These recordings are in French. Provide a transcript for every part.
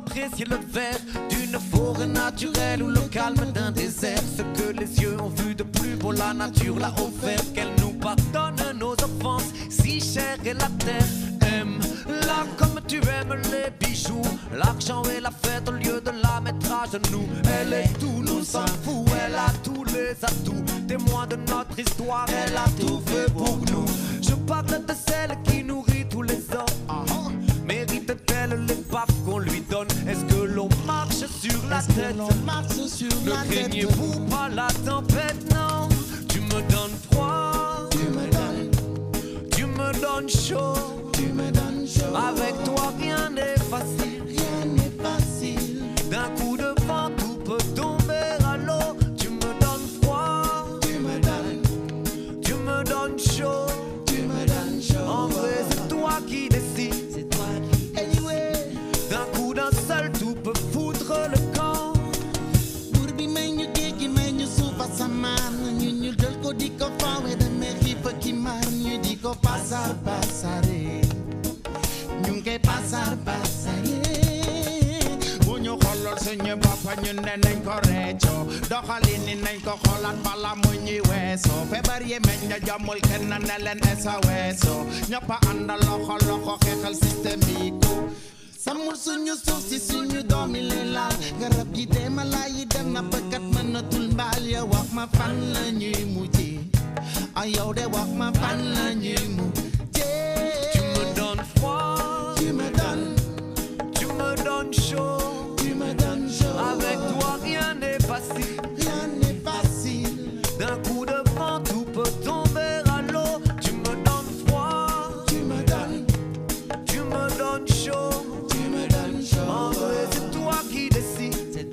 apprécier le vert d'une forêt naturelle ou le calme d'un désert. Ce que les yeux ont vu de plus beau, la nature l'a offert. Qu'elle nous pardonne nos offenses, si chères et la terre. Aime-la comme tu aimes les bijoux, l'argent et la fête au lieu de la mettre à genoux. Elle est tout, nous s'en fout, elle a tous les atouts. Témoin de notre histoire, elle a tout fait pour nous. Je parle de celle qui nourrit tous les hommes. Mérite-t-elle les baffes qu'on lui donne? Est-ce que l'on marche sur la tête? Ne craignez-vous pas la tempête? Non, tu me donnes froid, tu me donnes chaud. Avec toi rien n'est facile, d'un coup de vent tout peut tomber à l'eau. Tu me donnes froid, tu me donnes chaud. En vrai c'est toi qui décides. D'un coup d'un seul tout peut foutre le camp. Burbi menyu gigi menyu sufa saman. Ñu jël ko di ko fawe de me xiifa ki mar ñu di ko pasar pasare. Ñu ngi pasar pasare. Bu ñu xoolal suñu bopp ñu ne nañ ko récco. Doxalin ni nañ ko xoolaat bala mu ñuy weesoo. Feebar yi meñ na jomul kenn ne leen esa weesoo. ñëpp a ànd loxo loxo xeexal système bi ko. Samul suñu suuf si suñu doomi leen laal. Garab yi dee mala yi dem na bëkkat mënatul mbaal ya. Wax ma fan la ñuy mujjee. Ay yow de wax ma fan la ñuy mujjee. Tu me donnes froid, tu me donnes chaud. Avec toi rien n'est facile, d'un coup de vent tout peut tomber à l'eau. Tu me donnes froid, tu me donnes chaud. En vrai c'est toi qui décides.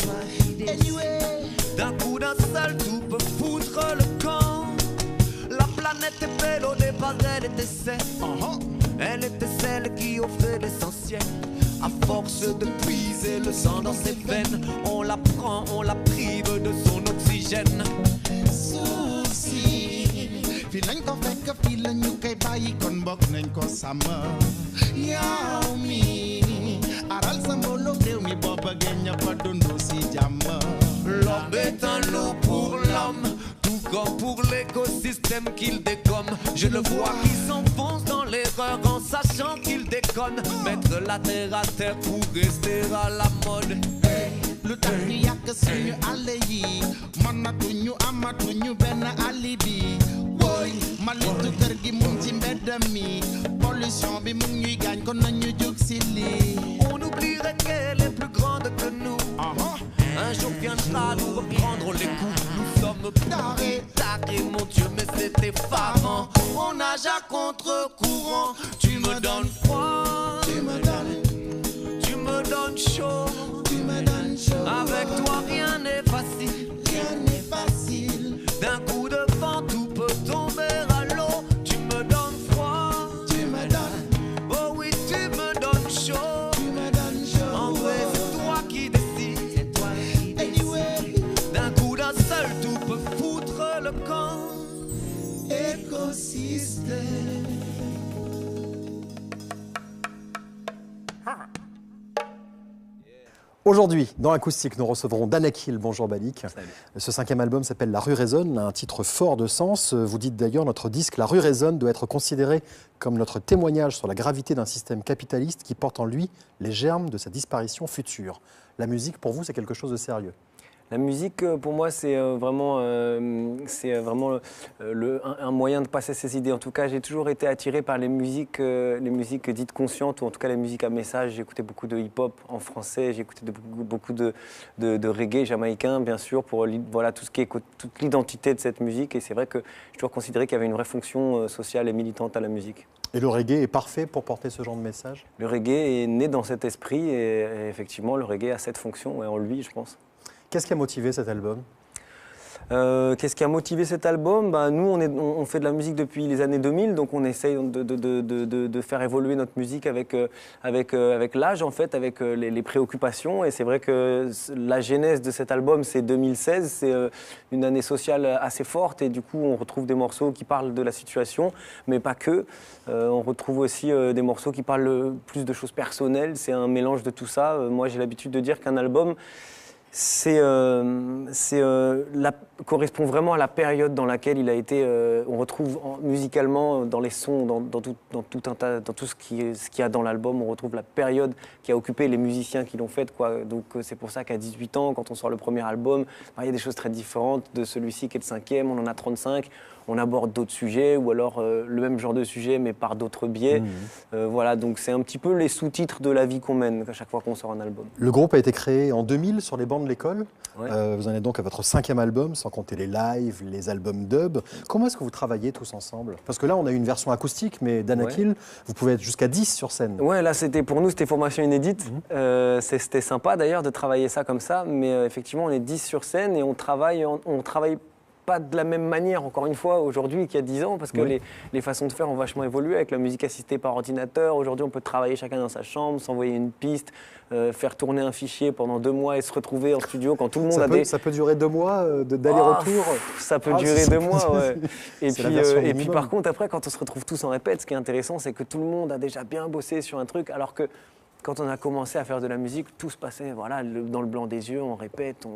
D'un coup d'un seul tout peut foutre le camp. La planète est belle, au départ elle était saine. Elle était celle qui offrait l'essentiel. À force de puiser le sang dans ses veines, on la prend, on la prive de son oxygène. Souci fi lañ ko fekk fi la ñu koy bàyyi kon bokk nañ ko sàmm. Yow mi aral sa mbooloo réew mi boo bëggee ñëpp a dund si jàmm. L'homme est un loup pour l'homme, tout comme pour l'écosystème qu'il dégomme. Je le vois qui s'enfonce dans l'erreur en sachant qu'il déconne. Mettre la terre à terre pour rester à la mode. Lu tax ñu yàq suñu àll yi mënatuñu amatuñu benn alibi. Woy malitu kër gi mu ngi ci mbedd mi, pollution bi mu ngi ñuy gaañ kon nañu jóg si lii. On oublierait qu'elle est plus grande que nous. Un jour viendra nous reprendre les coups. Nous sommes tarés, mon Dieu, mais c'est effarant. On nage à contre-courant. Tu me donnes froid, tu me donnes chaud. Avec toi rien n'est facile, d'un coup de vent tout peut tomber à l'eau. Tu me donnes froid, oh oui tu me donnes chaud. En vrai c'est toi qui décides. D'un coup d'un seul tout peut foutre le camp. Écosystème. Aujourd'hui, dans Acoustique, nous recevrons Danakil. Bonjour Balik. Salut. Ce 5e album s'appelle La rue résonne, un titre fort de sens. Vous dites d'ailleurs, notre disque La rue résonne doit être considéré comme notre témoignage sur la gravité d'un système capitaliste qui porte en lui les germes de sa disparition future. La musique, pour vous, c'est quelque chose de sérieux. La musique, pour moi, c'est vraiment un moyen de passer ses idées. En tout cas, j'ai toujours été attiré par les musiques dites conscientes, ou en tout cas les musiques à message. J'écoutais beaucoup de hip-hop en français, j'écoutais beaucoup de reggae jamaïcain, bien sûr, pour voilà, tout ce qui est toute l'identité de cette musique. Et c'est vrai que j'ai toujours considéré qu'il y avait une vraie fonction sociale et militante à la musique. Et le reggae est parfait pour porter ce genre de message? Le reggae est né dans cet esprit et effectivement, le reggae a cette fonction en lui, je pense. Qu'est-ce qui a motivé cet album? Qu'est-ce qui a motivé cet album? Nous, on fait de la musique depuis les années 2000, donc on essaye de faire évoluer notre musique avec l'âge, en fait, avec les préoccupations. Et c'est vrai que la genèse de cet album, c'est 2016, c'est une année sociale assez forte. Et du coup, on retrouve des morceaux qui parlent de la situation, mais pas que. On retrouve aussi des morceaux qui parlent plus de choses personnelles. C'est un mélange de tout ça. Moi, j'ai l'habitude de dire qu'un album, correspond vraiment à la période dans laquelle il a été. On retrouve musicalement dans les sons, dans tout ce qu'il y a dans l'album, on retrouve la période qui a occupé les musiciens qui l'ont faite, quoi. Donc c'est pour ça qu'à 18 ans, quand on sort le premier album, il y a des choses très différentes de celui-ci qui est le 5e. On en a 35. On aborde d'autres sujets ou alors le même genre de sujet mais par d'autres biais. Voilà, donc c'est un petit peu les sous-titres de la vie qu'on mène à chaque fois qu'on sort un album. Le groupe a été créé en 2000 sur les bancs de l'école. Ouais. Vous en êtes donc à votre 5e album, sans compter les lives, les albums dub. Comment est-ce que vous travaillez tous ensemble? Parce que là, on a une version acoustique, mais d'Anakil, vous pouvez être jusqu'à 10 sur scène. Ouais, là, pour nous, c'était formation inédite. C'était sympa d'ailleurs de travailler ça comme ça, mais effectivement, on est 10 sur scène et on travaille pas de la même manière, encore une fois, aujourd'hui qu'il y a 10 ans, parce que les façons de faire ont vachement évolué avec la musique assistée par ordinateur. Aujourd'hui, on peut travailler chacun dans sa chambre, s'envoyer une piste, faire tourner un fichier pendant 2 mois et se retrouver en studio quand tout le monde Ça peut durer 2 mois d'aller-retour. Ça peut durer 2 mois, ouais. Et puis par contre, après, quand on se retrouve tous en répète, ce qui est intéressant, c'est que tout le monde a déjà bien bossé sur un truc, alors que quand on a commencé à faire de la musique, tout se passait dans le blanc des yeux, on répète,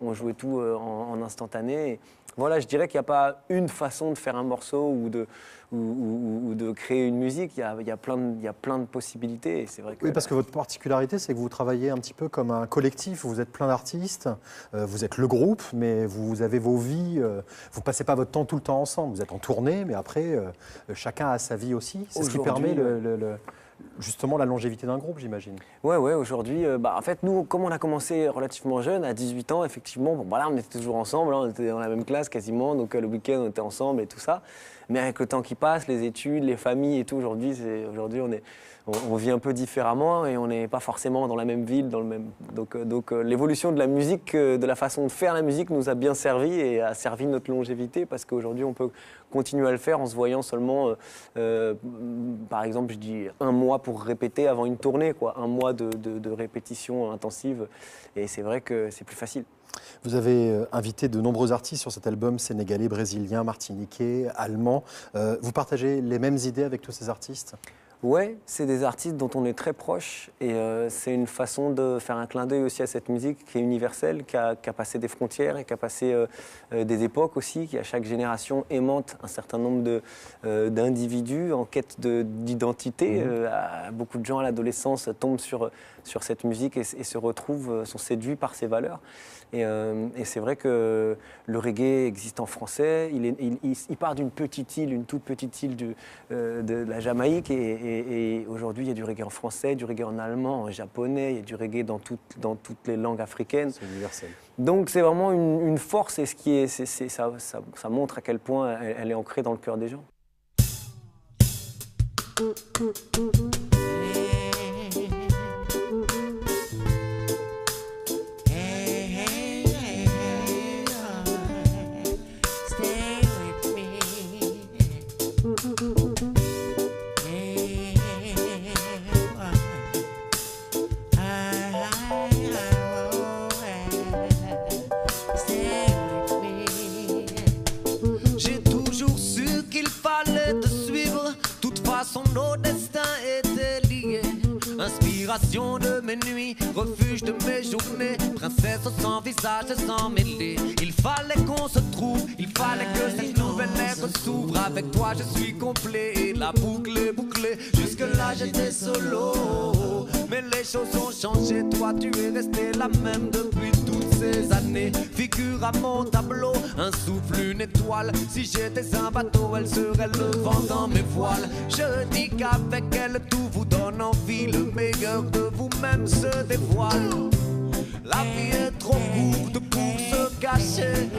on jouait tout en instantané. Et voilà, je dirais qu'il n'y a pas une façon de faire un morceau ou de créer une musique, il y a plein de possibilités. Et c'est vrai que oui, parce que votre particularité, c'est que vous travaillez un petit peu comme un collectif, vous êtes plein d'artistes, vous êtes le groupe, mais vous avez vos vies, vous ne passez pas votre temps tout le temps ensemble, vous êtes en tournée, mais après, chacun a sa vie aussi. C'est ce qui permet justement la longévité d'un groupe, j'imagine. Ouais, aujourd'hui, en fait, nous, comme on a commencé relativement jeune, à 18 ans, effectivement, on était toujours ensemble, on était dans la même classe quasiment, donc le week-end, on était ensemble et tout ça. Mais avec le temps qui passe, les études, les familles et tout, aujourd'hui, on vit un peu différemment et on n'est pas forcément dans la même ville, donc l'évolution de la musique, de la façon de faire la musique nous a bien servi et a servi notre longévité parce qu'aujourd'hui on peut continuer à le faire en se voyant seulement, par exemple, je dis 1 mois pour répéter avant une tournée, quoi, 1 mois de répétition intensive et c'est vrai que c'est plus facile. Vous avez invité de nombreux artistes sur cet album, sénégalais, brésilien, martiniquais, allemand. Vous partagez les mêmes idées avec tous ces artistes ? Ouais, c'est des artistes dont on est très proche et c'est une façon de faire un clin d'œil aussi à cette musique qui est universelle, qui a passé des frontières et qui a passé des époques aussi, qui à chaque génération aimante un certain nombre d'individus en quête d'identité. Beaucoup de gens à l'adolescence tombent sur cette musique et se retrouvent, sont séduits par ses valeurs. Et c'est vrai que le reggae existe en français, il part d'une petite île, une toute petite île de la Jamaïque et aujourd'hui il y a du reggae en français, du reggae en allemand, en japonais, il y a du reggae dans toutes les langues africaines. C'est universel. Donc c'est vraiment une force et ça montre à quel point elle est ancrée dans le cœur des gens. Nos destins étaient liés. Inspiration de mes nuits, refuge de mes journées. Princesse sans visage et sans mêlée. Il fallait qu'on se trouve, il fallait que cette nouvelle ère s'ouvre. Avec toi je suis complet et la boucle est bouclée. Jusque là j'étais solo, mais les choses ont changé. Toi tu es resté la même depuis toutes ces années. Figure à mon tableau, un souffle, une étoile. Si j'étais un bateau, elle serait le vent dans mes voiles. Je dis qu'avec elle tout vous donne envie. Le meilleur de vous-même se dévoile. La vie est trop courte pour se cacher.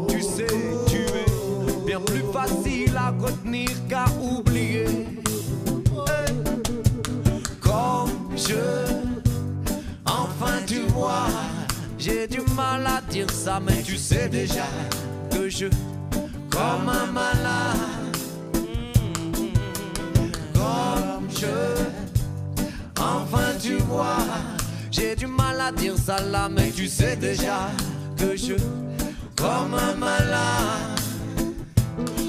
Tu sais, tu es bien plus facile à retenir qu'à oublier. Comme enfin tu vois, J'ai du mal à dire ça, mais tu sais déjà que je, comme un malade, comme je, enfin tu vois. J'ai du mal à dire ça là, mais tu sais déjà que je, comme un malade.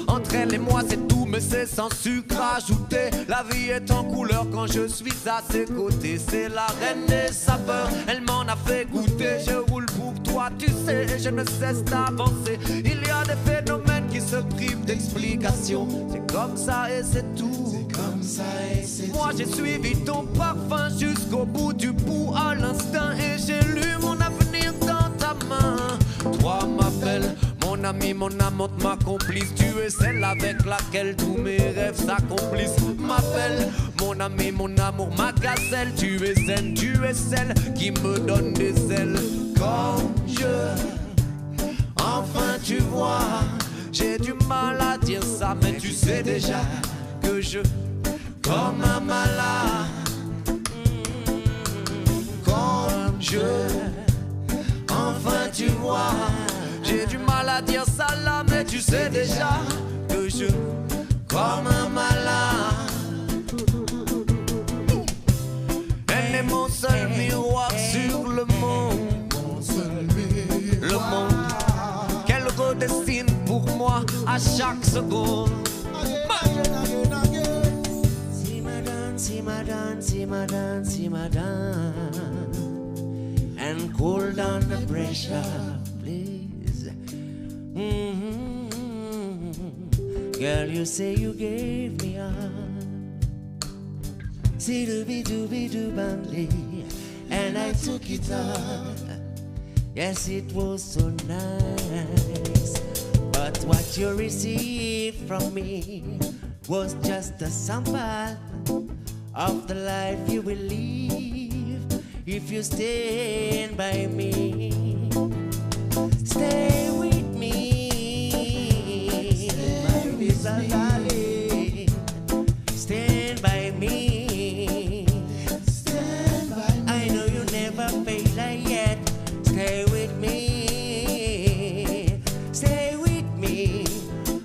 Entre elle et moi c'est tout, mais c'est sans sucre ajouté. La vie est en couleur quand je suis à ses côtés. C'est la reine des saveurs, elle m'en a fait goûter. Je roule pour toi, tu sais, je ne cesse d'avancer. Il y a des phénomènes qui se privent d'explication. C'est comme ça et c'est tout. C'est comme ça et c'est tout. Moi j'ai suivi ton parfum jusqu'au bout du bout à l'instinct. Et j'ai lu mon avenir dans ta main. Toi ma belle, mon ami, mon amante, ma complice. Tu es celle avec laquelle tous mes rêves s'accomplissent. Ma belle, mon ami, mon amour, ma gazelle. Tu es zen, tu es celle qui me donne des ailes. Comme je, enfin tu vois. J'ai du mal à dire ça, mais tu sais déjà que je, comme un malade, comme je, enfin tu vois. J'ai du mal à dire ça là, mais tu sais déjà que je, comme un malade. Elle est mon seul miroir sur le monde. Le monde qu'elle redessine pour moi à chaque seconde. Si madame, si madame, si madame, si madame, and cool down the pressure, please. Girl, you say you gave me up. See dooby dooby doo bandly, and I took it up. Yes, it was so nice. But what you received from me was just a sample of the life you will live if you stand by me. Stay with me, my little darling. Stand by me. Stand by me. I know you never fail yet. Stay with me. Stay with me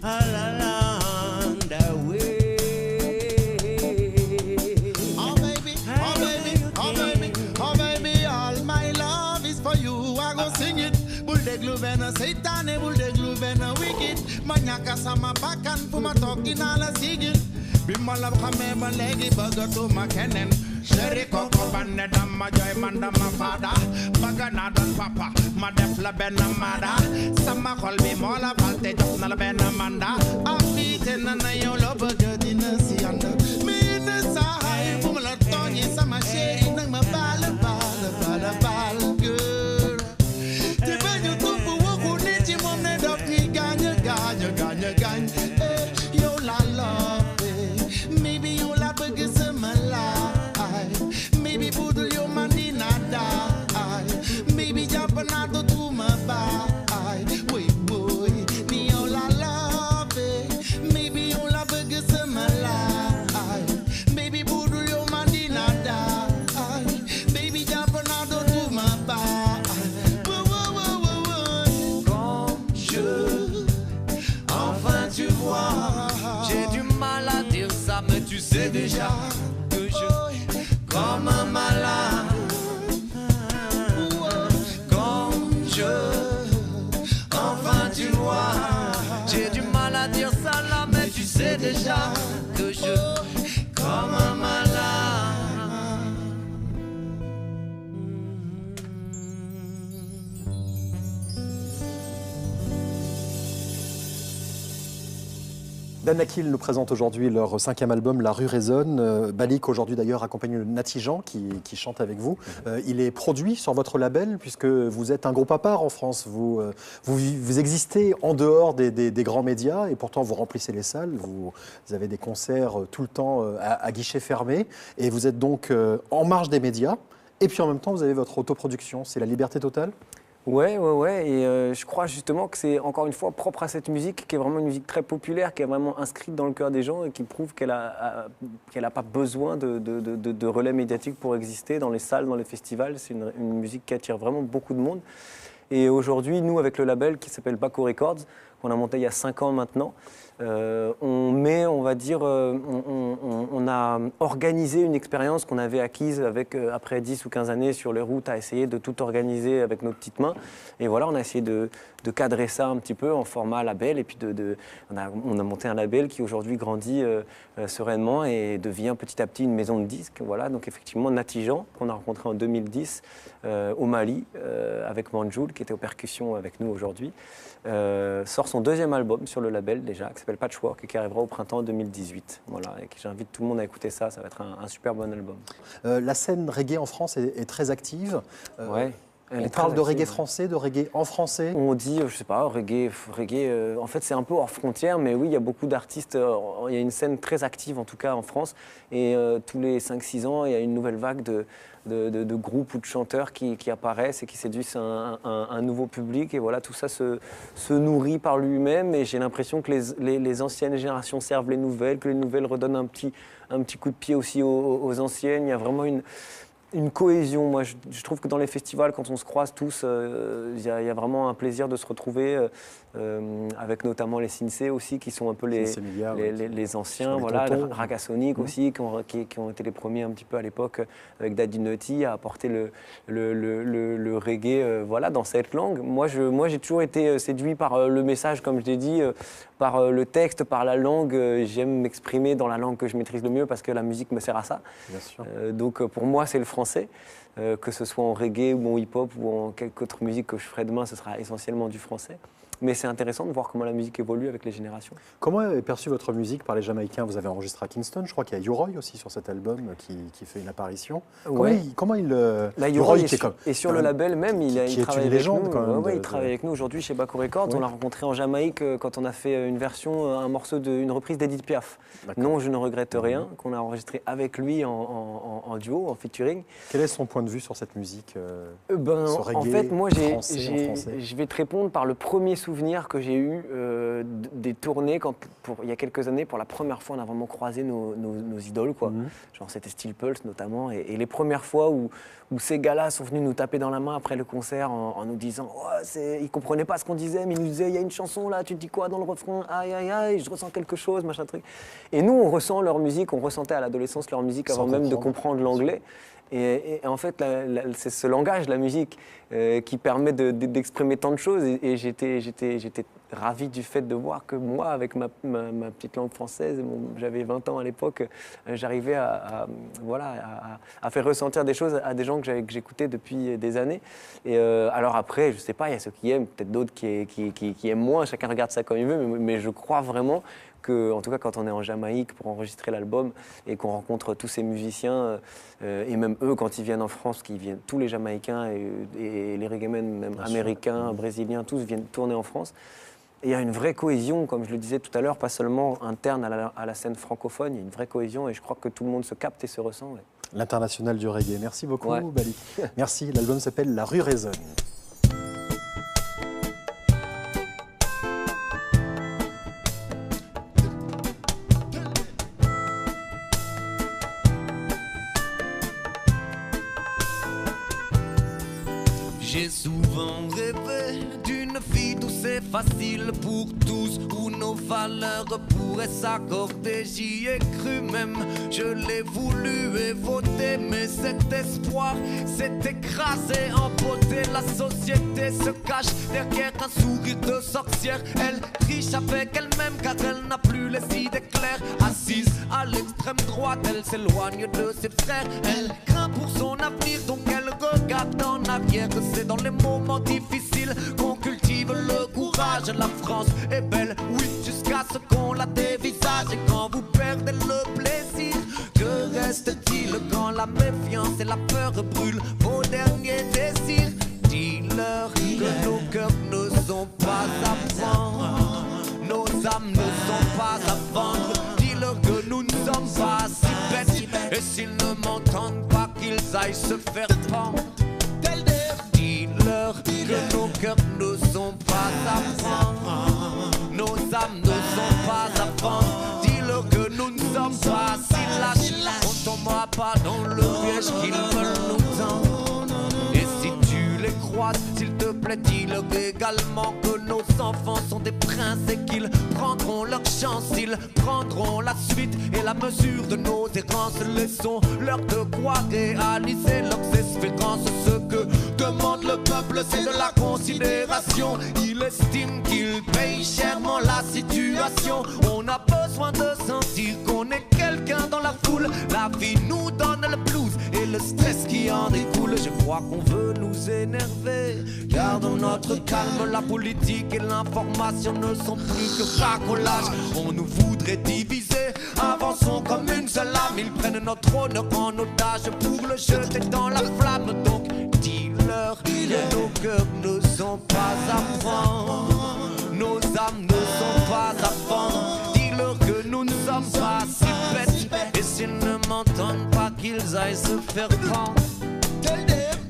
all along the way. Oh baby, oh baby, oh baby, oh baby, all my love is for you. I go sing it. Bulde gluvena Satan, bulde gluvena wicked. Manyaka sama bakan fuma talking all a sigil. Bimala kame malegi burger to makenen. Sherry coco banana ma joy manda ma fada. Bagana don papa, ma defla benamada. Sama call me mola palte jok na la benamanda. I'm beating and I yolo burger dinner si under. Me in the side, fumala tony sama shade nang ma bala bala bala bala girl. Tiba you tu fu woku nichi mom ne dok ni ganya ganya ganya ganya. Yo la love, maybe you la burger sama la. Maybe poodle your money not die. Maybe Japanado to my bye. Wait boy, me all I love it. Maybe all I burger some life. Maybe poodle your money not die. Maybe Japanado to my bye. Comme je, enfin tu vois. J'ai du mal à dire ça, mais tu sais déjà que je, comme un malade, comme je, enfin tu vois. J'ai du mal à dire ça là, mais tu sais déjà que je, comme un malade. Dan Akil nous présente aujourd'hui leur 5e album, La Rue Résonne. Balik, aujourd'hui d'ailleurs, accompagné de Nati Jean, qui chante avec vous. Il est produit sur votre label, puisque vous êtes un groupe à part en France. Vous existez en dehors des grands médias, et pourtant vous remplissez les salles. Vous avez des concerts tout le temps à guichet fermé, et vous êtes donc en marge des médias. Et puis en même temps, vous avez votre autoproduction. C'est la liberté totale ? Ouais. Et je crois justement que c'est encore une fois propre à cette musique, qui est vraiment une musique très populaire, qui est vraiment inscrite dans le cœur des gens et qui prouve qu'elle a pas besoin de relais médiatiques pour exister dans les salles, dans les festivals. C'est une musique qui attire vraiment beaucoup de monde. Et aujourd'hui, nous, avec le label qui s'appelle Baco Records, qu'on a monté il y a 5 ans maintenant, on a organisé une expérience qu'on avait acquise après 10 ou 15 années sur les routes, à essayer de tout organiser avec nos petites mains. Et voilà, on a essayé de cadrer ça un petit peu en format label. Et puis on a monté un label qui aujourd'hui grandit sereinement et devient petit à petit une maison de disques. Voilà, donc effectivement, Natijan, qu'on a rencontré en 2010 au Mali, avec Manjoul, qui était aux percussions avec nous aujourd'hui, sort son 2e album sur le label déjà, qui s'appelle Patchwork, et qui arrivera au printemps 2018. Voilà, et j'invite tout le monde à écouter ça, ça va être un super bon album. La scène reggae en France est très active. Ouais. On parle de reggae français, de reggae en français. On dit, je sais pas, reggae, en fait c'est un peu hors frontière, mais oui, il y a beaucoup d'artistes, il y a une scène très active en tout cas en France, et tous les 5-6 ans, il y a une nouvelle vague de groupes ou de chanteurs qui apparaissent et qui séduisent un nouveau public, et voilà, tout ça se nourrit par lui-même, et j'ai l'impression que les anciennes générations servent les nouvelles, que les nouvelles redonnent un petit coup de pied aussi aux anciennes. Il y a vraiment une cohésion. Moi, je trouve que dans les festivals, quand on se croise tous, il y a vraiment un plaisir de se retrouver, avec notamment les Sinsé aussi, qui sont un peu les anciens, voilà, Ragasonic aussi, qui ont été les premiers un petit peu à l'époque, avec Daddy Nutty, à apporter le reggae voilà, dans cette langue. Moi, j'ai toujours été séduit par le message, comme je l'ai dit, par le texte, par la langue. J'aime m'exprimer dans la langue que je maîtrise le mieux, parce que la musique me sert à ça. Bien sûr. Donc pour moi, c'est le français. Que ce soit en reggae ou en hip-hop ou en quelque autre musique que je ferai demain, ce sera essentiellement du français. Mais c'est intéressant de voir comment la musique évolue avec les générations. Comment est perçue votre musique par les Jamaïcains? Vous avez enregistré à Kingston, je crois qu'il y a U-Roy aussi sur cet album qui fait une apparition. Ouais. Comment il U-Roy est sur le label même, il travaille avec nous. Il travaille avec nous aujourd'hui chez Baco Records. Ouais. On l'a rencontré en Jamaïque quand on a fait une reprise d'Edith Piaf. Non, je ne regrette rien, qu'on a enregistré avec lui en duo, en featuring. Quel est son point de vue sur cette musique en fait, moi, français je vais te répondre par le premier souvenir que j'ai eu des tournées il y a quelques années. Pour la première fois, on a vraiment croisé nos idoles, quoi. Genre, c'était Steel Pulse notamment, et les premières fois où ces gars-là sont venus nous taper dans la main après le concert en nous disant ils comprenaient pas ce qu'on disait, mais ils nous disaient il y a une chanson là, tu te dis quoi dans le refrain, aïe aïe aïe, je ressens quelque chose, machin truc. Et nous, on ressent leur musique, on ressentait à l'adolescence leur musique avant même de comprendre l'anglais. Et en fait, c'est ce langage, la musique, qui permet d'exprimer tant de choses. Et j'étais ravi du fait de voir que moi, avec ma petite langue française, j'avais 20 ans à l'époque, j'arrivais à faire ressentir des choses à des gens que j'écoutais depuis des années. Et alors après, je sais pas, il y a ceux qui aiment, peut-être d'autres qui aiment moins, chacun regarde ça comme il veut, mais je crois vraiment que, en tout cas, quand on est en Jamaïque pour enregistrer l'album et qu'on rencontre tous ces musiciens, et même eux, quand ils viennent en France, tous les Jamaïcains et les reggaemen, même américains, brésiliens, tous viennent tourner en France. Et il y a une vraie cohésion, comme je le disais tout à l'heure, pas seulement interne à la scène francophone, il y a une vraie cohésion et je crois que tout le monde se capte et se ressent. Ouais. L'international du reggae. Merci beaucoup, Bali. Merci. L'album s'appelle La Rue résonne. J'ai souvent rêvé d'une vie douce et facile pour tous, où nos valeurs pourraient s'accorder. J'y ai cru même, je l'ai voulu et voté, mais cet espoir s'est écrasé, emporté. La société se cache derrière un sourire de sorcière. Elle triche avec elle-même car elle n'a plus les idées claires. Assise à l'extrême droite, elle s'éloigne de ses frères. Elle craint pour son avenir, donc elle regarde en arrière. C'est dans les moments difficiles qu'on cultive le courage. La France est belle, oui, jusqu'à ce qu'on la dévisage. Et quand vous perdez le plaisir, que reste-t-il quand la méfiance et la peur brûlent vos derniers désirs? Dis-leur que nos cœurs ne sont pas à vendre, nos âmes ne sont pas à vendre. Dis-leur que nous ne sommes pas si bêtes, et s'ils ne m'entendent pas, qu'ils aillent se faire pendre. Dis-leur que peuple. Dis-leur également que nos enfants sont des princes et qu'ils prendront leur chance, ils prendront la suite et la mesure de nos errances. Laissons-leur de quoi réaliser leurs espérances. Ce que demande le peuple, c'est de la considération. Il estime qu'il paye chèrement la situation. On a besoin de sentir qu'on est quelqu'un dans la foule. La vie nous donne le blues et le stress qui en découle. Je crois qu'on veut nous énerver. Gardons notre calme, la politique et l'information ne sont plus que racolage. On nous voudrait diviser, avançons comme une seule âme. Ils prennent notre honneur en otage pour le jeter dans la flamme. Donc dis-leur que nos cœurs ne sont pas à prendre, nos âmes ne sont pas à vendre. Dis-leur que nous ne sommes pas si bêtes, et s'ils ne m'entendent pas qu'ils aillent se faire prendre.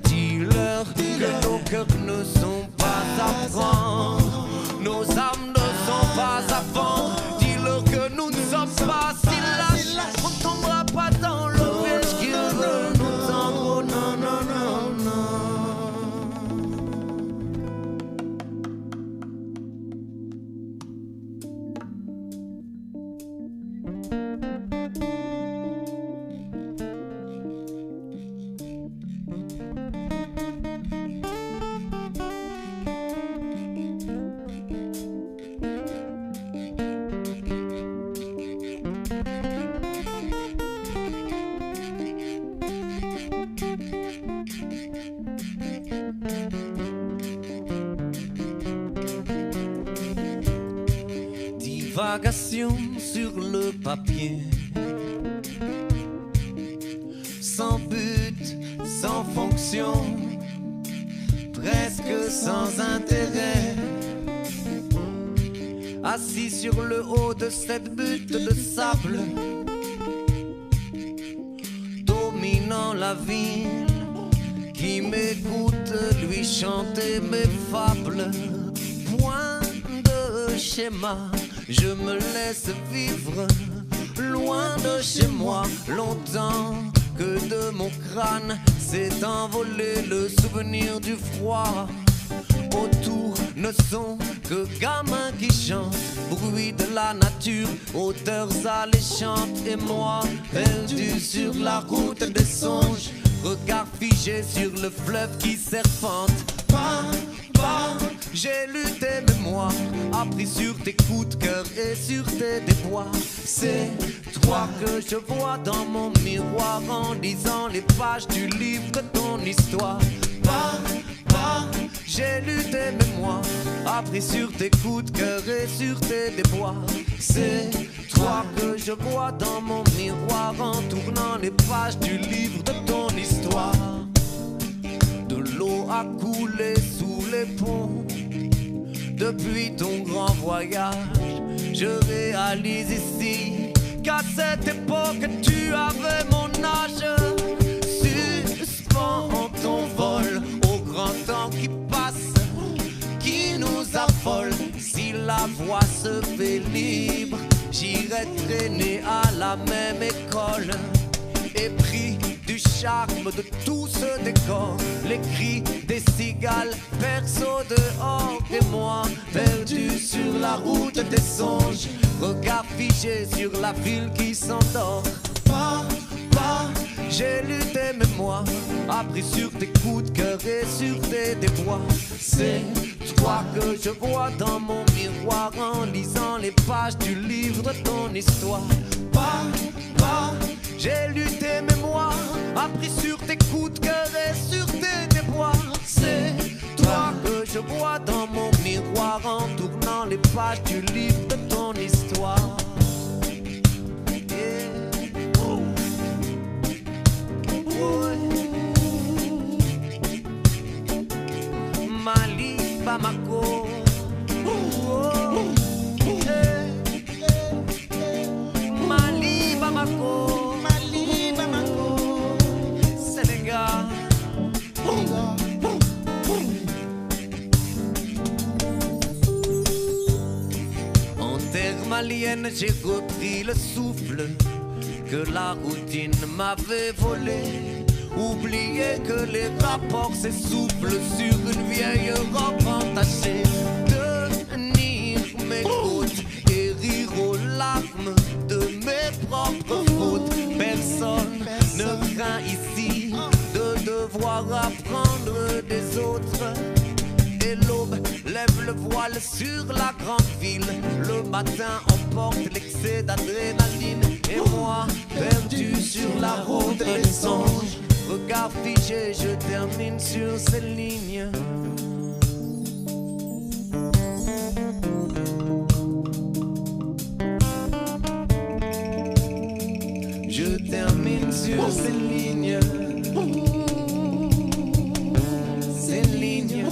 Dis-leur que nos cœurs ne sont pas à prendre, nos âmes ne sont pas à vendre. Dis-leur que nous ne sommes pas si lâches, on ne tombera pas dans le piège qu'ils veulent nous tendre. Oh non, non, non, non. Divagation sur le papier, sans but, sans fonction, presque sans intérêt. Assis sur le haut de cette butte de sable, dominant la ville, qui m'écoute lui chanter mes fables. Point de schéma, je me laisse vivre loin de chez moi. Longtemps que de mon crâne s'est envolé le souvenir du froid. Autour ne sont que gamins qui chantent, bruit de la nature, odeurs alléchantes. Et moi, perdu sur la route des songes, regard figé sur le fleuve qui serpente. J'ai lu tes mémoires, appris sur tes coups de cœur et sur tes déboires. C'est toi que je vois dans mon miroir en lisant les pages du livre de ton histoire. J'ai lu tes mémoires, appris sur tes coups de cœur et sur tes déboires. C'est toi que je vois dans mon miroir en tournant les pages du livre de ton histoire. De l'eau a coulé sous les ponts. Depuis ton grand voyage, je réalise ici qu'à cette époque tu avais mon âge. Suspends ton vol au grand temps qui passe, qui nous affole. Si la voie se fait libre, j'irai traîner à la même école. Épris du charme de tout ce décor, les cris des cigales percent dehors. Et moi, perdu sur la route des songes, regard figé sur la ville qui s'endort. J'ai lu tes mémoires, appris sur tes coups de cœur et sur tes déboires. C'est toi que je vois dans mon miroir en lisant les pages du livre de ton histoire. J'ai lu tes mémoires, appris sur tes coups de cœur et sur tes déboires. C'est toi que je vois dans mon miroir en tournant les pages du livre de ton histoire. Yeah. Oh. Oh. Mali, Bamako. Oh. Yeah. Mali, Bamako. En terre malienne, j'ai repris le souffle que la routine m'avait volé. Oublié que les rapports s'essoufflent sur une vieille robe tâcher de tenir mes côtes et rire aux larmes de mes propres fautes. Personne ne craint ici de devoir apprendre des autres. Et l'aube lève le voile sur la grande ville. Le matin emporte l'excès d'adrénaline. Et moi, perdu sur la route des songes, regard figé, je termine sur ces lignes. Je termine sur ces lignes. Ces lignes.